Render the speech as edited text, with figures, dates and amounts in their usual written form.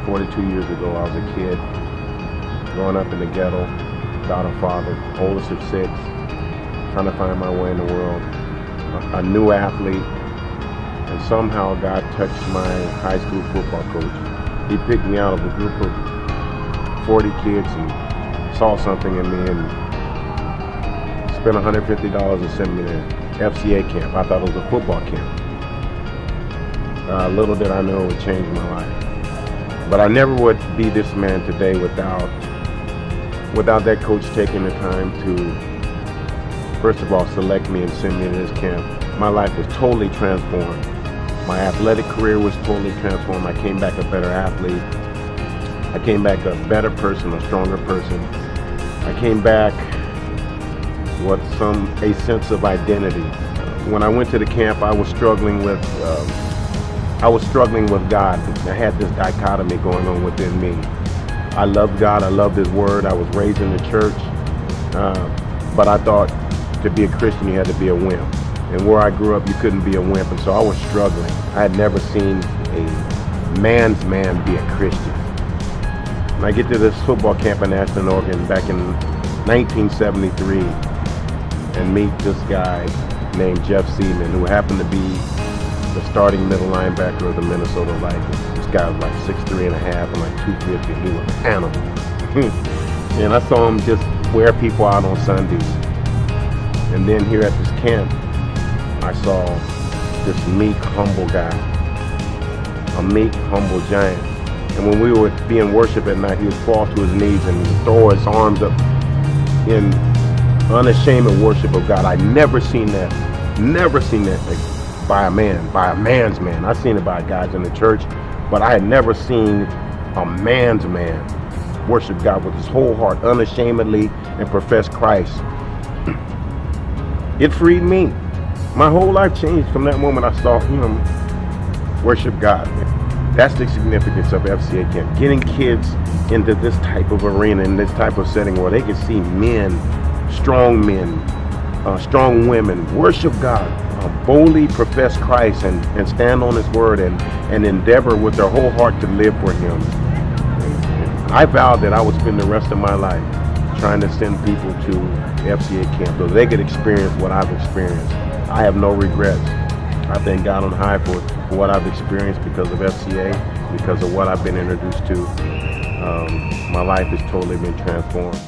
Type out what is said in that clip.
42 years ago, I was a kid growing up in the ghetto without a father, oldest of six, trying to find my way in the world, a new athlete, and somehow God touched my high school football coach. He picked me out of a group of 40 kids and saw something in me and spent $150 and sent me to FCA camp. I thought it was a football camp. Little did I know it would change my life. But I never would be this man today without that coach taking the time to, first of all, select me and send me to this camp. My life was totally transformed. My athletic career was totally transformed. I came back a better athlete. I came back a better person, a stronger person. I came back with a sense of identity. When I went to the camp, I was struggling with God. I had this dichotomy going on within me. I loved God, I loved His Word, I was raised in the church, but I thought to be a Christian you had to be a wimp. And where I grew up you couldn't be a wimp, and so I was struggling. I had never seen a man's man be a Christian. And I get to this football camp in Ashland, Oregon back in 1973 and meet this guy named Jeff Seaman, who happened to be the starting middle linebacker of the Minnesota Vikings. This guy was like 6'3" and a half and like 250. He was an animal. And I saw him just wear people out on Sundays. And then here at this camp, I saw this meek, humble guy, a meek, humble giant. And when we would be in worship at night, he would fall to his knees and throw his arms up in unashamed worship of God. I'd never seen that by a man, by a man's man. I've seen it by guys in the church, but I had never seen a man's man worship God with his whole heart, unashamedly, and profess Christ. It freed me. My whole life changed from that moment I saw him worship God. That's the significance of FCA camp. Getting kids into this type of arena, in this type of setting where they can see men, strong women worship God, boldly profess Christ and stand on His Word and endeavor with their whole heart to live for Him. I vowed that I would spend the rest of my life trying to send people to FCA camp so they could experience what I've experienced. I have no regrets. I thank God on high for what I've experienced because of FCA, because of what I've been introduced to. My life has totally been transformed.